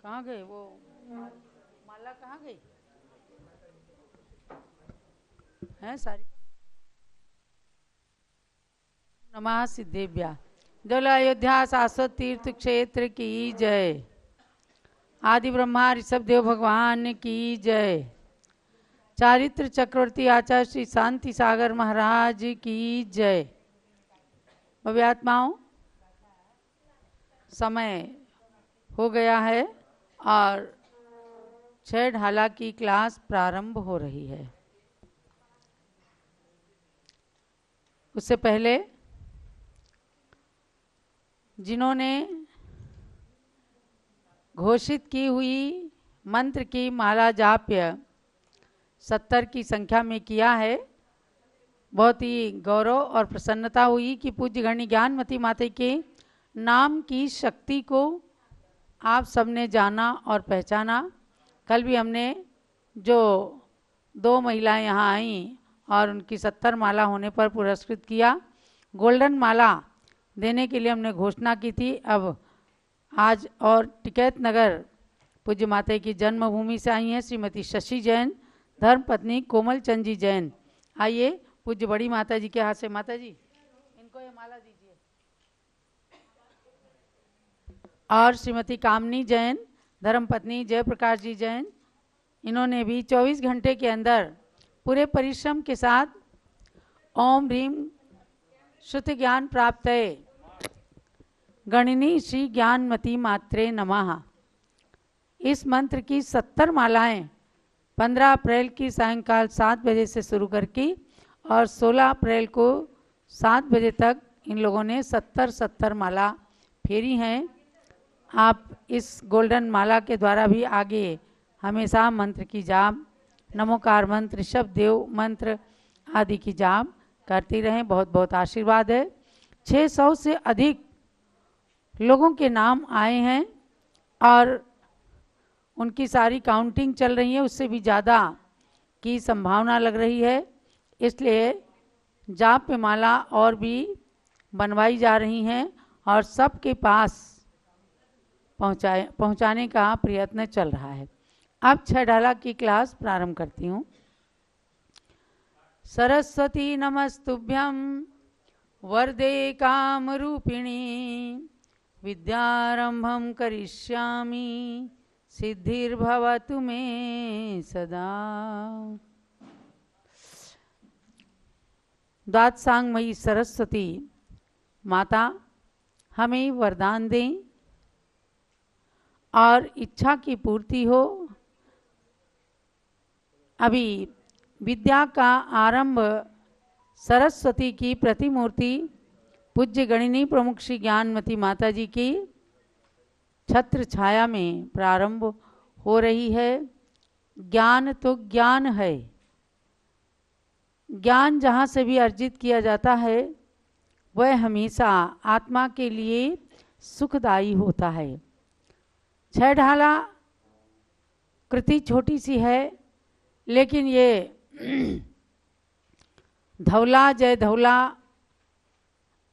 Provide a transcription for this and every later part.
कहाँ गए वो माला कहाँ गई है सारी। नमः सिद्धेभ्या। जल अयोध्या शाश्वत तीर्थ क्षेत्र की जय। आदि ब्रह्मा ऋषभ देव भगवान की जय। चारित्र चक्रवर्ती आचार्य श्री शांति सागर महाराज की जय। भव्य आत्माओं, समय हो गया है और 6 ढाला की क्लास प्रारंभ हो रही है। उससे पहले जिन्होंने घोषित की हुई मंत्र की माला जाप्य 70 की संख्या में किया है, बहुत ही गौरव और प्रसन्नता हुई कि पूज्य गणी ज्ञानमती माता के नाम की शक्ति को आप सबने जाना और पहचाना। कल भी हमने जो 2 महिलाएं यहाँ आईं और उनकी 70 माला होने पर पुरस्कृत किया, गोल्डन माला देने के लिए हमने घोषणा की थी। अब आज और टिकैत नगर पूज्य माता की जन्मभूमि से आई हैं श्रीमती शशि जैन, धर्म पत्नी कोमल चंद जी जैन। आइए पूज्य बड़ी माता जी के हाथ से, माता जी इनको ये माला दीजिए। और श्रीमती कामनी जैन, धर्म पत्नी जयप्रकाश जी जैन, इन्होंने भी 24 घंटे के अंदर पूरे परिश्रम के साथ ओम ह्रीम श्रुति ज्ञान प्राप्त गणिनी श्री ज्ञानमती मात्रे नमः इस मंत्र की 70 मालाएं 15 अप्रैल की सायंकाल 7 बजे से शुरू करके और 16 अप्रैल को 7 बजे तक इन लोगों ने 70 माला फेरी हैं। आप इस गोल्डन माला के द्वारा भी आगे हमेशा मंत्र की जाप, नमोकार मंत्र, ऋषभ देव मंत्र आदि की जाप करती रहें। बहुत बहुत आशीर्वाद है। 600 से अधिक लोगों के नाम आए हैं और उनकी सारी काउंटिंग चल रही है, उससे भी ज़्यादा की संभावना लग रही है। इसलिए जाप माला और भी बनवाई जा रही हैं और सबके पास पहुंचाने का प्रयत्न चल रहा है। अब 6 ढाला की क्लास प्रारंभ करती हूँ। सरस्वती नमस्तुभ्यं वरदे कामरूपिणी विद्यारंभं करिष्यामि सिद्धिर्भवतु मे सदा। द्वादशांगमयी सरस्वती माता हमें वरदान दें और इच्छा की पूर्ति हो। अभी विद्या का आरंभ सरस्वती की प्रतिमूर्ति पूज्य गणिनी प्रमुख श्री ज्ञानमती माता जी की छत्र छाया में प्रारंभ हो रही है। ज्ञान तो ज्ञान है, ज्ञान जहाँ से भी अर्जित किया जाता है वह हमेशा आत्मा के लिए सुखदायी होता है। 6 ढाला कृति छोटी सी है, लेकिन ये धौला, जय धौला,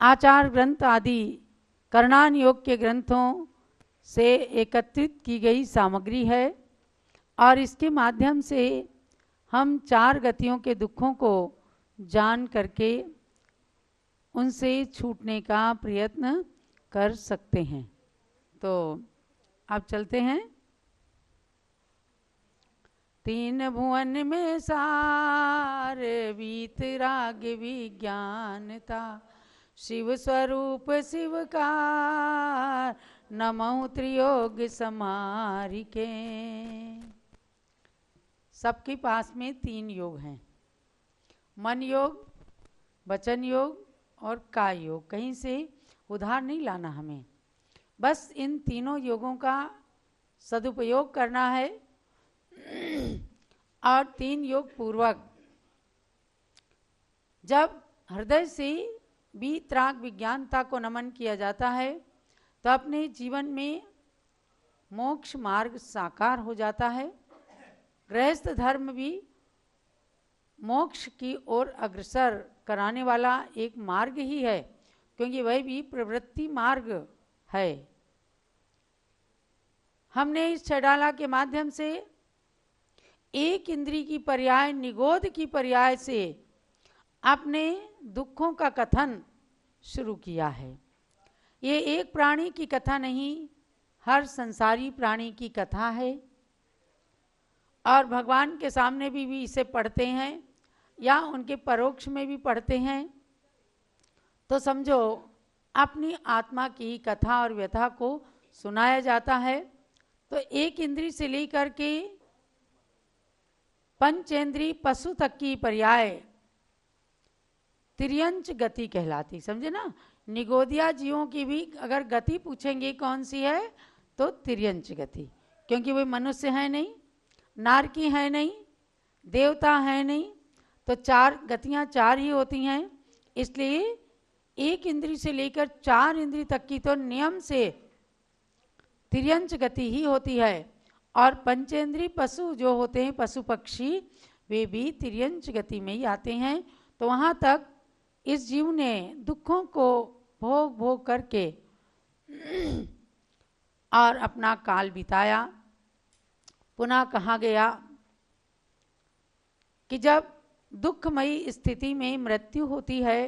आचार ग्रंथ आदि करणान योग के ग्रंथों से एकत्रित की गई सामग्री है और इसके माध्यम से हम 4 गतियों के दुखों को जान करके उनसे छूटने का प्रयत्न कर सकते हैं। तो अब चलते हैं। 3 भुवन में सार वीतराग विज्ञानता शिव स्वरूप शिवकार नमो त्रियोग समारिके। सबके पास में 3 योग हैं, मन योग, वचन योग और काय योग। कहीं से उधार नहीं लाना हमें, बस इन तीनों योगों का सदुपयोग करना है और 3 योग पूर्वक जब हृदय से वीतराग विज्ञानता को नमन किया जाता है तो अपने जीवन में मोक्ष मार्ग साकार हो जाता है। गृहस्थ धर्म भी मोक्ष की ओर अग्रसर कराने वाला एक मार्ग ही है, क्योंकि वह भी प्रवृत्ति मार्ग है। हमने इस छडाला के माध्यम से एक इंद्री की पर्याय निगोद की पर्याय से अपने दुखों का कथन शुरू किया है। ये एक प्राणी की कथा नहीं, हर संसारी प्राणी की कथा है। और भगवान के सामने भी इसे पढ़ते हैं या उनके परोक्ष में भी पढ़ते हैं तो समझो अपनी आत्मा की कथा और व्यथा को सुनाया जाता है। तो एक इंद्री से लेकर के पंचेंद्री पशु तक की पर्याय तिर्यंच गति कहलाती, समझे ना। निगोदिया जीवों की भी अगर गति पूछेंगे कौन सी है तो तिर्यंच गति, क्योंकि वे मनुष्य है नहीं, नारकी है नहीं, देवता है नहीं, तो चार गतियां चार ही होती हैं। इसलिए एक इंद्री से लेकर चार इंद्री तक की तो नियम से तिर्यंच गति ही होती है। और पंचेंद्री पशु जो होते हैं, पशु पक्षी, वे भी तिर्यंच गति में ही आते हैं। तो वहाँ तक इस जीव ने दुखों को भोग भोग करके और अपना काल बिताया। पुनः कहा गया कि जब दुखमयी स्थिति में मृत्यु होती है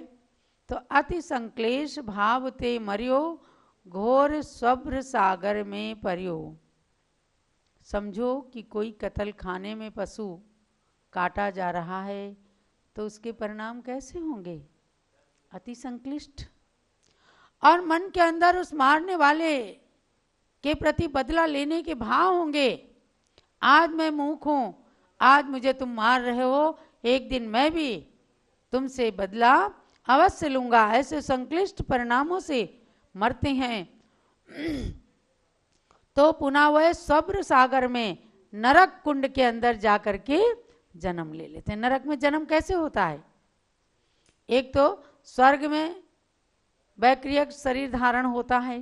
तो अति संक्लेश भाव ते मरियो, घोर स्वभ्र सागर में परियो। समझो कि कोई कत्ल खाने में पशु काटा जा रहा है तो उसके परिणाम कैसे होंगे, अति संक्लिष्ट। और मन के अंदर उस मारने वाले के प्रति बदला लेने के भाव होंगे। आज मैं मूर्ख हूं, आज मुझे तुम मार रहे हो, एक दिन मैं भी तुमसे बदला अवश्य लूंगा। ऐसे संक्लिष्ट परिणामों से मरते हैं। तो पुनः वह सब्र सागर में नरक कुंड के अंदर जाकर के जन्म ले लेते हैं। नरक में जन्म कैसे होता है? एक तो स्वर्ग में वैक्रियक शरीर धारण होता है,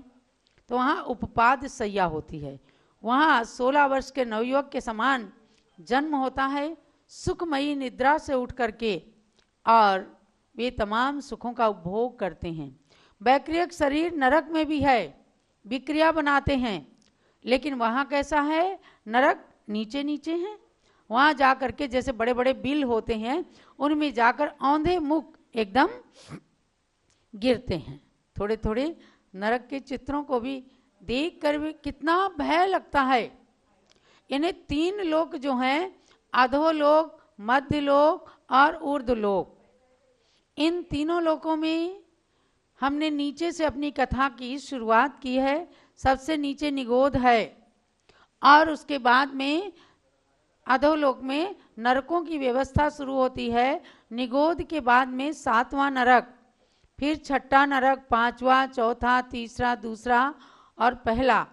तो वहाँ उपपाद सैया होती है, वहाँ 16 वर्ष के नवयुवक के समान जन्म होता है, सुखमयी निद्रा से उठ करके, और वे तमाम सुखों का उपभोग करते हैं। वैक्रियक शरीर नरक में भी है, विक्रिया बनाते हैं, लेकिन वहाँ कैसा है? नरक नीचे नीचे है। वहाँ जाकर के जैसे बड़े बड़े बिल होते हैं, उनमें जाकर औंधे मुख एकदम गिरते हैं। थोड़े थोड़े नरक के चित्रों को भी देख कर भी कितना भय लगता है। इन्हें 3 लोक जो हैं, अधोलोक, मध्य लोक और ऊर्ध्व लोक, इन तीनों लोकों में हमने नीचे से अपनी कथा की शुरुआत की है। सबसे नीचे निगोद है और उसके बाद में अधोलोक में नरकों की व्यवस्था शुरू होती है। निगोद के बाद में 7वां नरक, फिर 6ठा नरक, 5वां, चौथा, तीसरा, दूसरा और पहला,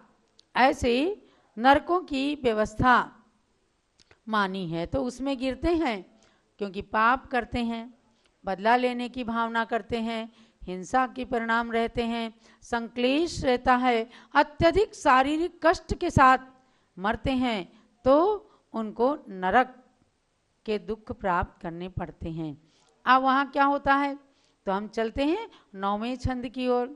ऐसे नरकों की व्यवस्था मानी है। तो उसमें गिरते हैं क्योंकि पाप करते हैं, बदला लेने की भावना करते हैं, हिंसा के परिणाम रहते हैं, संक्लेश रहता है, अत्यधिक शारीरिक कष्ट के साथ मरते हैं, तो उनको नरक के दुख प्राप्त करने पड़ते हैं। अब वहाँ क्या होता है? तो हम चलते हैं 9वें छंद की ओर।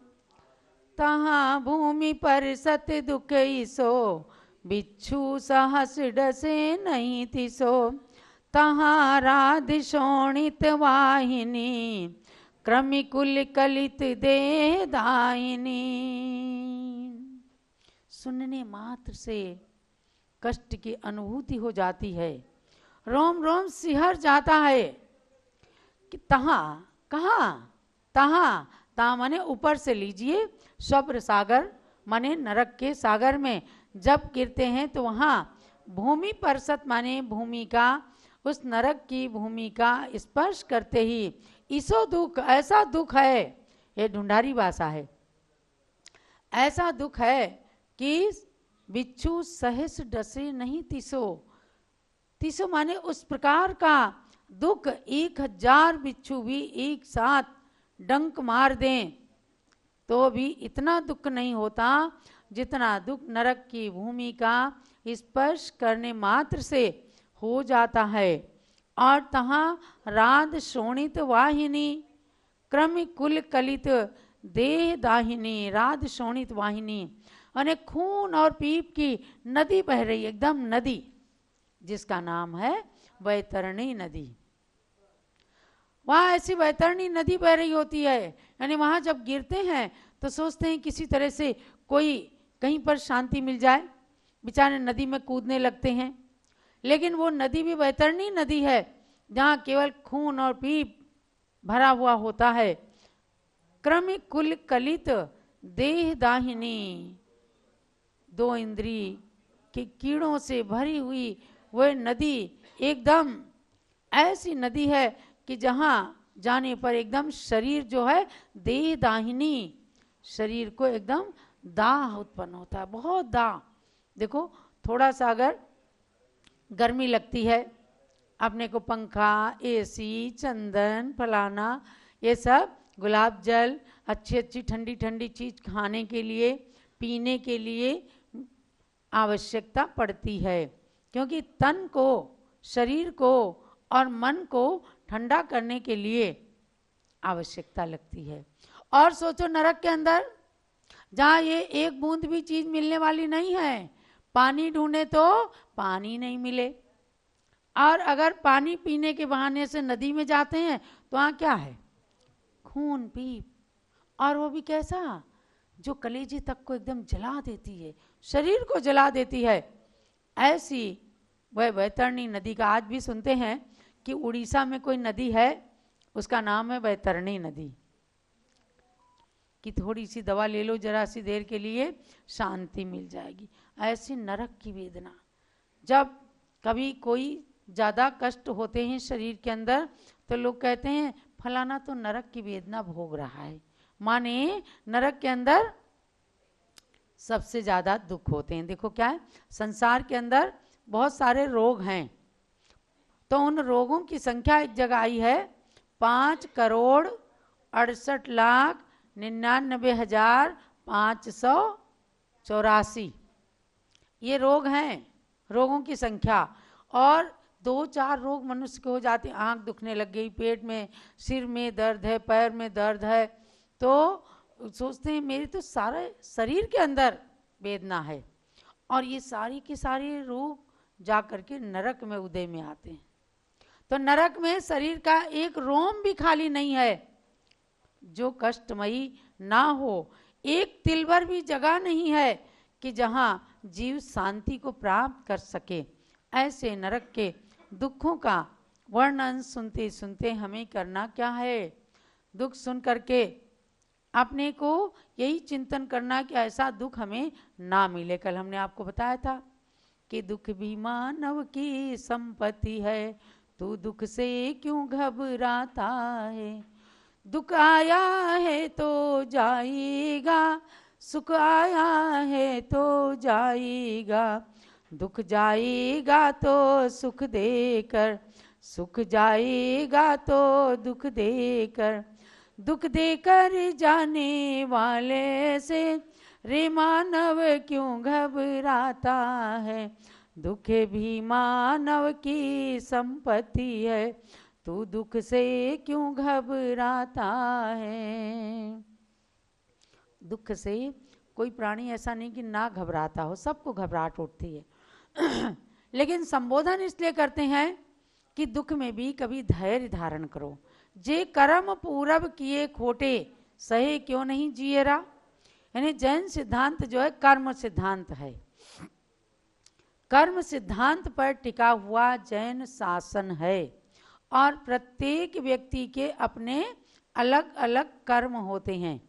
तहाँ भूमि पर सत दुख ईसो, बिच्छू सहस डसे नहीं तिसो। तहाँ राध शोणित वाहिनी, क्रमिकुल कलित देह दायिनी। सुनने मात्र से कष्ट की अनुभूति हो जाती है, रोम रोम सिहर जाता है कि तहाँ, कहाँ? तहाँ, तहाँ माने ऊपर से लीजिए, स्वप्र सागर माने नरक के सागर में जब गिरते हैं तो वहाँ भूमि परसत माने भूमि का, उस नरक की भूमि का स्पर्श करते ही इसो दुख, ऐसा दुख है, ये ढूंढारी भाषा है, ऐसा दुख है कि बिच्छू सहस डसे नहीं तिसो। तिसो माने उस प्रकार का दुख 1000 बिच्छू भी एक साथ डंक मार दें तो भी इतना दुख नहीं होता जितना दुख नरक की भूमि का स्पर्श करने मात्र से हो जाता है। और तहाँ राध शोणित वाहिनी, क्रमिकुल कलित देह दाहिनी। राध शोणित वाहिनी, अनेक खून और पीप की नदी बह रही, एकदम नदी, जिसका नाम है वैतरणी नदी। वहाँ ऐसी वैतरणी नदी बह रही होती है, यानी वहाँ जब गिरते हैं तो सोचते हैं किसी तरह से कोई कहीं पर शांति मिल जाए, बेचारे नदी में कूदने लगते हैं। लेकिन वो नदी भी वैतरणी नदी है, जहाँ केवल खून और पीप भरा हुआ होता है। क्रमिक कुल कलित देह दाहिनी, 2 इंद्री के कीड़ों से भरी हुई वह नदी एकदम ऐसी नदी है कि जहाँ जाने पर एकदम शरीर जो है देह दाहिनी, शरीर को एकदम दाह उत्पन्न होता है, बहुत दाह। देखो थोड़ा सा अगर गर्मी लगती है, अपने को पंखा, एसी, चंदन, फलाना, ये सब गुलाब जल, अच्छी अच्छी ठंडी ठंडी चीज खाने के लिए, पीने के लिए आवश्यकता पड़ती है, क्योंकि तन को, शरीर को और मन को ठंडा करने के लिए आवश्यकता लगती है। और सोचो नरक के अंदर जहाँ ये एक बूंद भी चीज मिलने वाली नहीं है, पानी ढूंढे तो पानी नहीं मिले, और अगर पानी पीने के बहाने से नदी में जाते हैं तो वहाँ क्या है, खून पीप, और वो भी कैसा, जो कलेजे तक को एकदम जला देती है, शरीर को जला देती है। ऐसी वह वैतरणी नदी का आज भी सुनते हैं कि उड़ीसा में कोई नदी है, उसका नाम है वैतरणी नदी, कि थोड़ी सी दवा ले लो जरा सी देर के लिए शांति मिल जाएगी। ऐसी नरक की वेदना, जब कभी कोई ज़्यादा कष्ट होते हैं शरीर के अंदर तो लोग कहते हैं फलाना तो नरक की वेदना भोग रहा है, माने नरक के अंदर सबसे ज़्यादा दुख होते हैं। देखो क्या है, संसार के अंदर बहुत सारे रोग हैं, तो उन रोगों की संख्या एक जगह आई है 5,68,99,584 ये रोग हैं, रोगों की संख्या। और 2-4 रोग मनुष्य के हो जाते हैं, आँख दुखने लग गई, पेट में, सिर में दर्द है, पैर में दर्द है, तो सोचते हैं मेरे तो सारे शरीर के अंदर वेदना है, और ये सारी के सारे रोग जा करके नरक में उदय में आते हैं। तो नरक में शरीर का एक रोम भी खाली नहीं है जो कष्टमयी ना हो, एक तिल भर भी जगह नहीं है कि जहाँ जीव शांति को प्राप्त कर सके। ऐसे नरक के दुखों का वर्णन सुनते सुनते हमें करना क्या है, दुख सुन करके अपने को यही चिंतन करना कि ऐसा दुख हमें ना मिले। कल हमने आपको बताया था कि दुख भी मानव की संपत्ति है, तू दुख से क्यों घबराता है, दुख आया है तो जाएगा, सुख आया है तो जाएगा, दुख जाएगा तो सुख देकर, सुख जाएगा तो दुख देकर, दुख देकर जाने वाले से रे मानव क्यों घबराता है, दुख भी मानव की संपत्ति है, तू दुख से क्यों घबराता है। दुख से कोई प्राणी ऐसा नहीं कि ना घबराता हो, सबको घबराहट उठती है लेकिन संबोधन इसलिए करते हैं कि दुख में भी कभी धैर्य धारण करो, जे कर्म पूरब किए खोटे सहे क्यों नहीं जिएरा। यानी जैन सिद्धांत जो है कर्म सिद्धांत है, कर्म सिद्धांत पर टिका हुआ जैन शासन है, और प्रत्येक व्यक्ति के अपने अलग अलग कर्म होते हैं,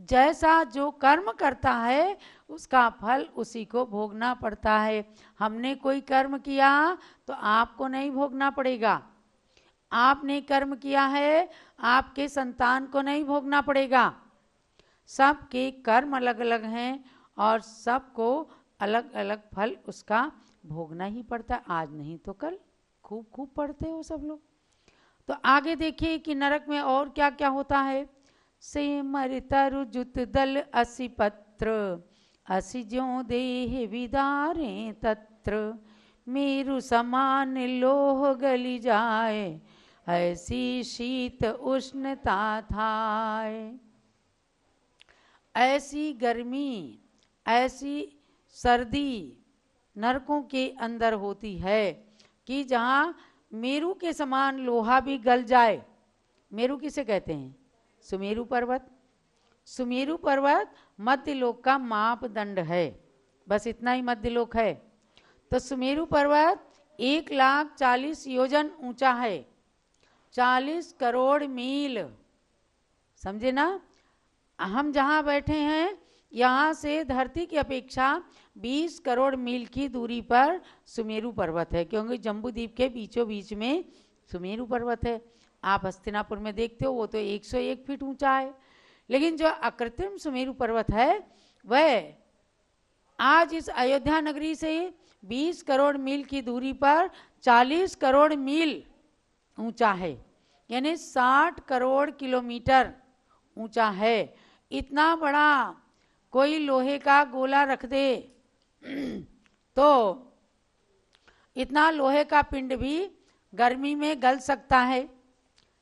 जैसा जो कर्म करता है उसका फल उसी को भोगना पड़ता है। हमने कोई कर्म किया तो आपको नहीं भोगना पड़ेगा, आपने कर्म किया है आपके संतान को नहीं भोगना पड़ेगा। सबके कर्म अलग अलग हैं और सबको अलग अलग फल उसका भोगना ही पड़ता है, आज नहीं तो कल। खूब खूब पढ़ते हो सब लोग। तो आगे देखिए कि नरक में और क्या क्या होता है। से मर तरु जुत दल असि पत्र, असि ज्यों देह विदारे तत्र, मेरु समान लोह गली जाए, ऐसी शीत उष्णता थाए। ऐसी गर्मी, ऐसी सर्दी नरकों के अंदर होती है कि जहाँ मेरू के समान लोहा भी गल जाए। मेरू किसे कहते हैं? सुमेरु पर्वत। सुमेरु पर्वत मध्यलोक का मापदंड है, बस इतना ही मध्यलोक है। तो सुमेरु पर्वत 1,40,000 योजन ऊंचा है, 40 करोड़ मील, समझे ना। हम जहाँ बैठे हैं यहाँ से धरती की अपेक्षा 20 करोड़ मील की दूरी पर सुमेरु पर्वत है, क्योंकि जम्बू द्वीप के बीचों बीच में सुमेरु पर्वत है। आप हस्तिनापुर में देखते हो वो तो 101 फीट ऊंचा है, लेकिन जो अकृत्रिम सुमेरु पर्वत है वह आज इस अयोध्या नगरी से 20 करोड़ मील की दूरी पर 40 करोड़ मील ऊंचा है, यानी 60 करोड़ किलोमीटर ऊंचा है। इतना बड़ा कोई लोहे का गोला रख दे तो इतना लोहे का पिंड भी गर्मी में गल सकता है,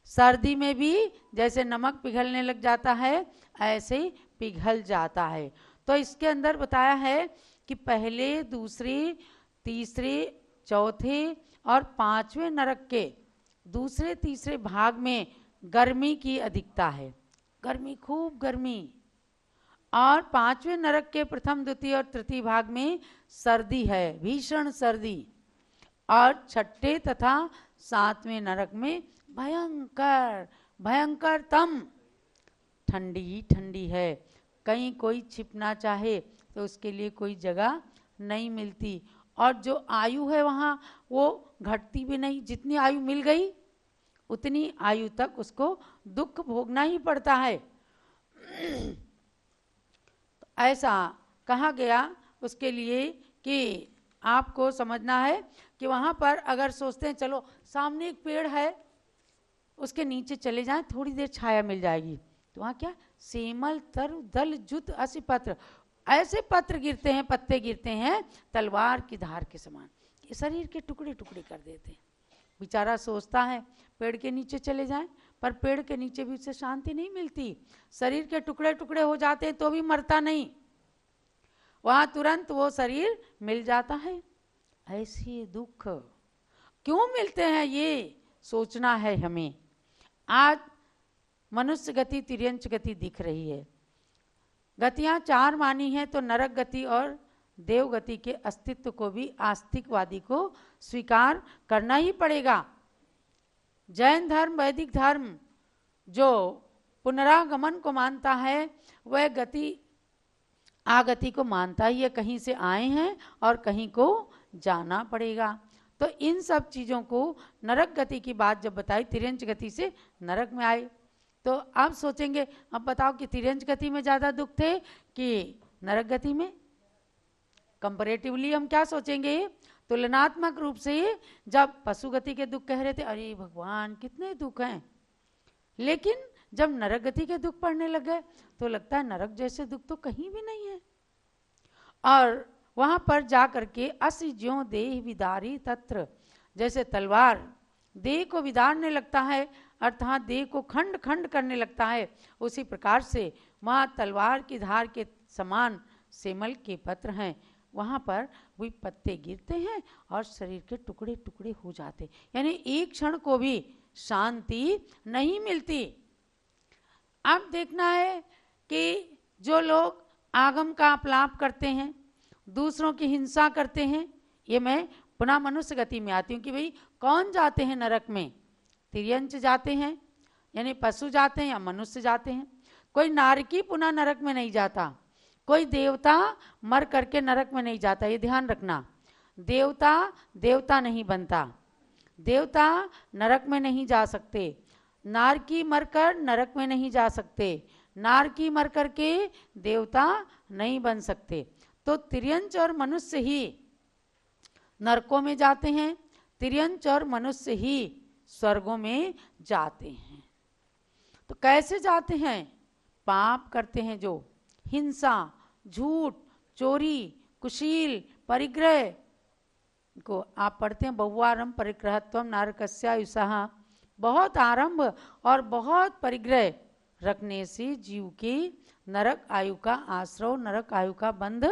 सर्दी में भी जैसे नमक पिघलने लग जाता है ऐसे ही पिघल जाता है। तो इसके अंदर बताया है कि पहले, दूसरे, तीसरे, चौथे और पांचवें नरक के दूसरे तीसरे भाग में गर्मी की अधिकता है, गर्मी, खूब गर्मी। और पांचवें नरक के प्रथम, द्वितीय और तृतीय भाग में सर्दी है, भीषण सर्दी। और छठे तथा सातवें नरक में भयंकर भयंकरतम ठंडी ही ठंडी है। कहीं कोई छिपना चाहे तो उसके लिए कोई जगह नहीं मिलती, और जो आयु है वहाँ वो घटती भी नहीं, जितनी आयु मिल गई उतनी आयु तक उसको दुख भोगना ही पड़ता है। तो ऐसा कहा गया उसके लिए कि आपको समझना है कि वहाँ पर अगर सोचते हैं चलो सामने एक पेड़ है उसके नीचे चले जाएं, थोड़ी देर छाया मिल जाएगी, तो वहाँ क्या सेमल तरु दल जुत असि पत्र, ऐसे पत्र गिरते हैं, पत्ते गिरते हैं तलवार की धार के समान, ये शरीर के टुकड़े टुकड़े कर देते हैं। बेचारा सोचता है पेड़ के नीचे चले जाएं, पर पेड़ के नीचे भी उसे शांति नहीं मिलती, शरीर के टुकड़े टुकड़े हो जाते हैं तो भी मरता नहीं, वहाँ तुरंत वो शरीर मिल जाता है। ऐसे दुख क्यों मिलते हैं ये सोचना है हमें। आज मनुष्य गति, तिर्यंच गति दिख रही है, गतियां चार मानी हैं, तो नरक गति और देव गति के अस्तित्व को भी आस्तिकवादी को स्वीकार करना ही पड़ेगा। जैन धर्म, वैदिक धर्म जो पुनरागमन को मानता है वह गति आगति को मानता ही है, कहीं से आए हैं और कहीं को जाना पड़ेगा। तो इन सब चीज़ों को नरक गति की बात जब बताई, तिर्यंच गति से नरक में आए, तो आप सोचेंगे अब बताओ कि तिर्यंच गति में ज़्यादा दुख थे कि नरक गति में। कंपैरेटिवली हम क्या सोचेंगे, तुलनात्मक रूप से जब पशु गति के दुख कह रहे थे अरे भगवान कितने दुख हैं, लेकिन जब नरक गति के दुख पड़ने लगे तो लगता है नरक जैसे दुख तो कहीं भी नहीं है। और वहाँ पर जा करके असि ज्यों देह विदारी तत्र, जैसे तलवार देह को विदारने लगता है अर्थात देह को खंड खंड करने लगता है, उसी प्रकार से वहाँ तलवार की धार के समान सेमल के पत्र हैं, वहाँ पर वही पत्ते गिरते हैं और शरीर के टुकड़े टुकड़े हो जाते, यानी एक क्षण को भी शांति नहीं मिलती। अब देखना है कि जो लोग आगम का अपलाप करते हैं, दूसरों की हिंसा करते हैं, ये मैं पुनः मनुष्य गति में आती हूँ कि भाई कौन जाते हैं नरक में, तिर्यंच जाते हैं यानी पशु जाते हैं या मनुष्य जाते हैं। कोई नारकी पुनः नरक में नहीं जाता, कोई देवता मर करके नरक में नहीं जाता, ये ध्यान रखना। देवता देवता नहीं बनता, देवता नरक में नहीं जा सकते, नारकी मरकर नरक में नहीं जा सकते, नारकी मर करके देवता नहीं बन सकते। तो तिर्यंच और मनुष्य ही नरकों में जाते हैं, तिर्यंच और मनुष्य ही स्वर्गों में जाते हैं। तो कैसे जाते हैं, पाप करते हैं जो, हिंसा, झूठ, चोरी, कुशील, परिग्रह को आप पढ़ते हैं, बहुआरंभ परिग्रहत्वम नारकस्यायुषः, बहुत आरंभ और बहुत परिग्रह रखने से जीव की नरक आयु का आश्रव, नरक आयु का बंध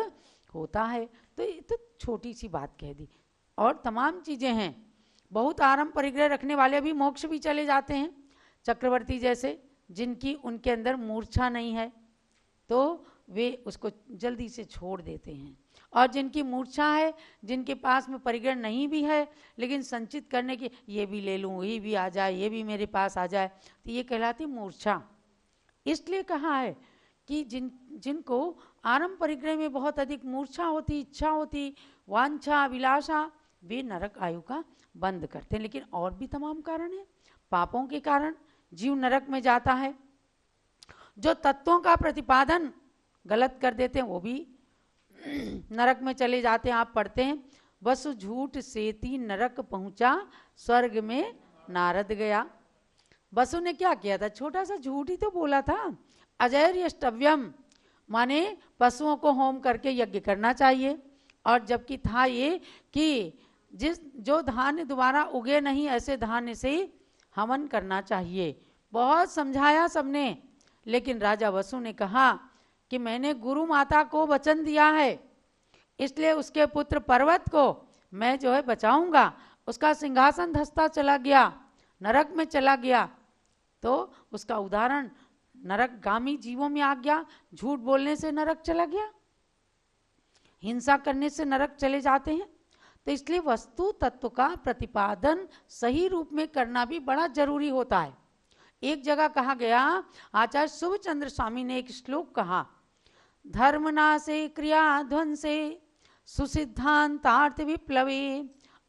होता है। तो ये तो छोटी सी बात कह दी, और तमाम चीज़ें हैं। बहुत आराम परिग्रह रखने वाले भी मोक्ष भी चले जाते हैं, चक्रवर्ती जैसे, जिनकी उनके अंदर मूर्छा नहीं है तो वे उसको जल्दी से छोड़ देते हैं। और जिनकी मूर्छा है, जिनके पास में परिग्रह नहीं भी है, लेकिन संचित करने की, ये भी ले लूँ, ये भी आ जाए, ये भी मेरे पास आ जाए, तो ये कहलाती मूर्छा। इसलिए कहा है कि जिनको आरंभ परिग्रह में बहुत अधिक मूर्छा होती, इच्छा होती, वांछा, अभिलाषा, वे नरक आयु का बंद करते हैं। लेकिन और भी तमाम कारण है। पापों के कारण जीव नरक में जाता है, जो तत्वों का प्रतिपादन गलत कर देते हैं वो भी नरक में चले जाते हैं। आप पढ़ते हैं, वसु झूठ सेती नरक पहुंचा, स्वर्ग में नारद गया। वसु ने क्या किया था? छोटा सा झूठ ही तो बोला था। अजैर्यष्टव्यम माने पशुओं को होम करके यज्ञ करना चाहिए, और जबकि था ये कि जो धान्य दोबारा उगे नहीं, ऐसे धान्य से हवन करना चाहिए। बहुत समझाया सबने, लेकिन राजा वसु ने कहा कि मैंने गुरु माता को वचन दिया है, इसलिए उसके पुत्र पर्वत को मैं जो है बचाऊंगा। उसका सिंहासन धंसता चला गया, नरक में चला गया, तो उसका उदाहरण नरकगामी जीवों में आ गया। झूठ बोलने से नरक चला गया, हिंसा करने से नरक चले जाते हैं। तो इसलिए वस्तु तत्व का प्रतिपादन सही रूप में करना भी बड़ा जरूरी होता है। एक जगह कहा गया, आचार्य शुभचंद्र स्वामी ने एक श्लोक कहा, धर्मनाशे क्रिया ध्वंसे सुसिद्धांतार्थ विप्लवे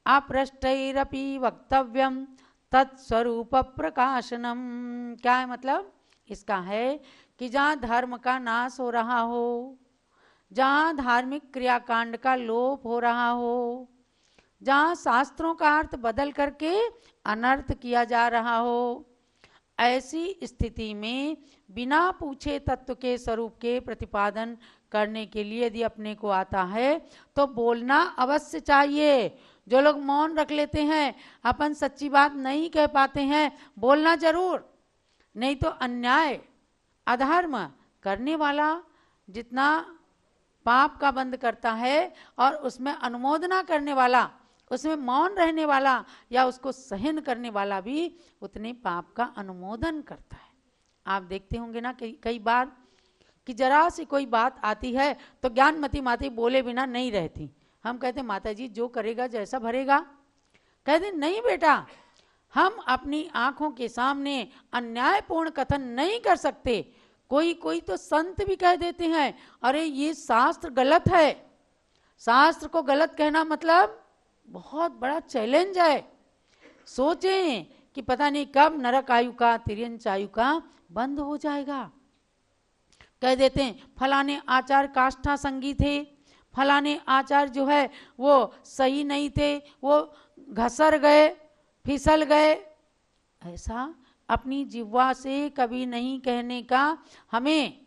अपृष्टैरपि वक्तव्यम तत्स्वरूप प्रकाशनम। क्या है मतलब? इसका है कि जहाँ धर्म का नाश हो रहा हो, जहाँ धार्मिक क्रियाकांड का लोप हो रहा हो, जहाँ शास्त्रों का अर्थ बदल करके अनर्थ किया जा रहा हो, ऐसी स्थिति में बिना पूछे तत्व के स्वरूप के प्रतिपादन करने के लिए यदि अपने को आता है तो बोलना अवश्य चाहिए। जो लोग मौन रख लेते हैं, अपन सच्ची बात नहीं कह पाते हैं, बोलना जरूर, नहीं तो अन्याय अधर्म करने वाला जितना पाप का बंद करता है, और उसमें अनुमोदना करने वाला, उसमें मौन रहने वाला या उसको सहन करने वाला भी उतने पाप का अनुमोदन करता है। आप देखते होंगे ना कई बार कि जरा सी कोई बात आती है तो ज्ञानमती माता बोले बिना नहीं रहती। हम कहते माता जी जो करेगा जैसा भरेगा। कहते नहीं बेटा, हम अपनी आंखों के सामने अन्यायपूर्ण कथन नहीं कर सकते। कोई तो संत भी कह देते हैं, अरे ये शास्त्र गलत है। शास्त्र को गलत कहना मतलब बहुत बड़ा चैलेंज है। सोचें कि पता नहीं कब नरक आयु का, तिर्यंच आयु का बंद हो जाएगा। कह देते हैं फलाने आचार्य काष्ठा संगी थे, फलाने आचार्य जो है वो सही नहीं थे, वो घसर गए, फिसल गए। ऐसा अपनी जिह्वा से कभी नहीं कहने का हमें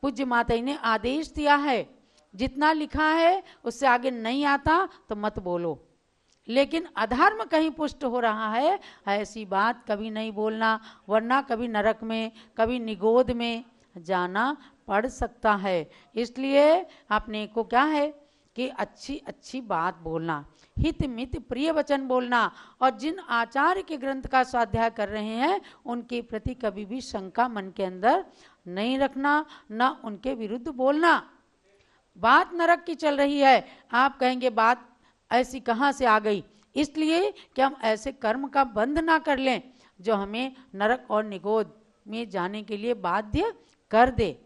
पूज्य माता ने आदेश दिया है। जितना लिखा है उससे आगे नहीं आता तो मत बोलो, लेकिन अधर्म कहीं पुष्ट हो रहा है ऐसी बात कभी नहीं बोलना, वरना कभी नरक में, कभी निगोद में जाना पड़ सकता है। इसलिए अपने को क्या है कि अच्छी अच्छी बात बोलना, हित मित प्रिय वचन बोलना, और जिन आचार्य के ग्रंथ का स्वाध्याय कर रहे हैं उनके प्रति कभी भी शंका मन के अंदर नहीं रखना, न उनके विरुद्ध बोलना। बात नरक की चल रही है, आप कहेंगे बात ऐसी कहाँ से आ गई? इसलिए कि हम ऐसे कर्म का बंध ना कर लें जो हमें नरक और निगोद में जाने के लिए बाध्य कर दे।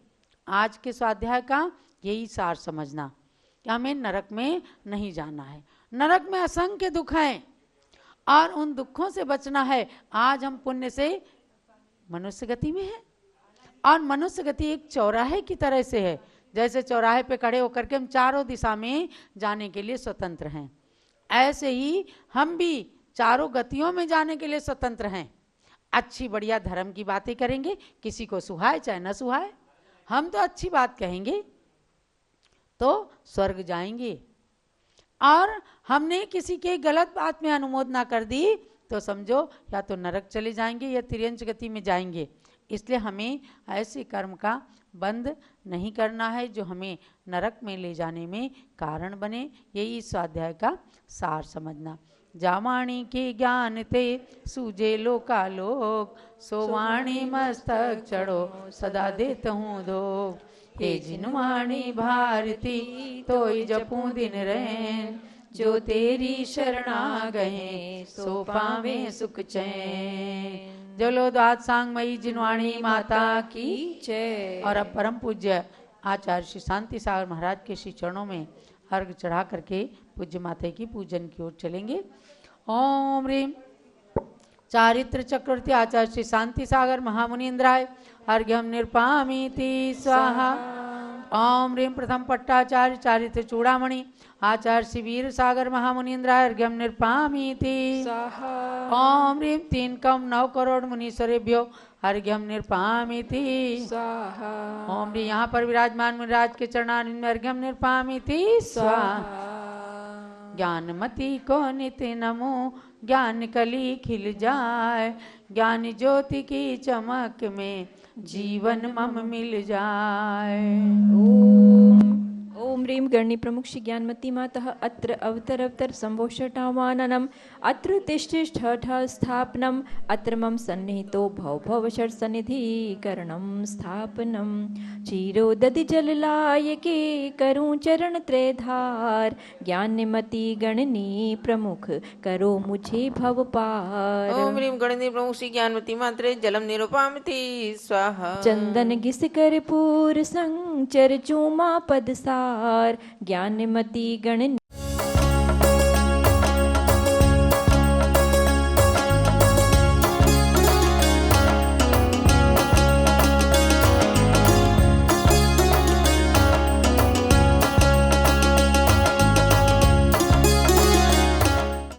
आज के स्वाध्याय का यही सार समझना कि हमें नरक में नहीं जाना है। नरक में असंख्य दुख हैं और उन दुखों से बचना है। आज हम पुण्य से मनुष्य गति में है, और मनुष्य गति एक चौराहे की तरह से है। जैसे चौराहे पे खड़े होकर के हम चारों दिशा में जाने के लिए स्वतंत्र हैं, ऐसे ही हम भी चारों गतियों में जाने के लिए स्वतंत्र हैं। अच्छी बढ़िया धर्म की बातें करेंगे, किसी को सुहाए चाहे न सुहाए, हम तो अच्छी बात कहेंगे तो स्वर्ग जाएंगे। और हमने किसी के गलत बात में अनुमोदना कर दी तो समझो या तो नरक चले जाएंगे या तिर्यंच गति में जाएंगे। इसलिए हमें ऐसे कर्म का बंद नहीं करना है जो हमें नरक में ले जाने में कारण बने। यही इस स्वाध्याय का सार समझना। जावाणी के ज्ञान ते सूझे लोकालोक, सोवाणी मस्तक चढ़ो सदा देत हूँ धोख। हे जिनवाणी भारती तोई जपूं दिन रैन, जो तेरी शरणा गए सो पावे सुख चैन। जलो दात सांगमयी जिनवाणी माता की जय। और अब परम पूज्य आचार्य श्री शांति सागर महाराज के श्री चरणों में अर्घ चढ़ा करके पूज्य माता की पूजन की ओर चलेंगे। ओम ह्रीम चारित्र चक्रवर्ती आचार्य श्री शांति सागर महामुनीन्द्राय अर्घ्यम निर्पामीति स्वाहा। ओम ह्रीम प्रथम पट्टाचार्य चारित्र चूड़ामणि आचार्य श्री वीर सागर महामुनीन्द्राय अर्घ्यम निर्पामीति स्वाहा। ओम ह्रीम 3 कम 9 करोड़ मुनीश्वरेभ्यो अर्घ्यम निर्पामीति स्वाहा। ओम ह्रीम यहाँ पर विराजमान मुनिराज के चरणारविंद में अर्घ्यम निर्पामीति स्वाहा। ज्ञानमती को नित्य नमो, ज्ञान कली खिल जाए, ज्ञान ज्योति की चमक में जीवन मम मिल जाए। ओम ह्रीं गणी प्रमुख श्री ज्ञानमती मातः अत्र अवतर संभोषटावाननम अत्र तिष्ठिष्ठ स्थापनम अत्र मम सन्निहितो भव सन्निधिकरणम स्थापनम। चीरो दधि जललाय के करूं चरण त्रैधार, ज्ञानमती गणनी प्रमुख करो मुझे भव पार। ओम ह्रीं गणनी प्रमुख श्री ज्ञानमती मात्रे जलम निरुपामिति स्वाहा। चंदन घिस कर पूर संचर चूमा पद सार, ज्ञानमती गण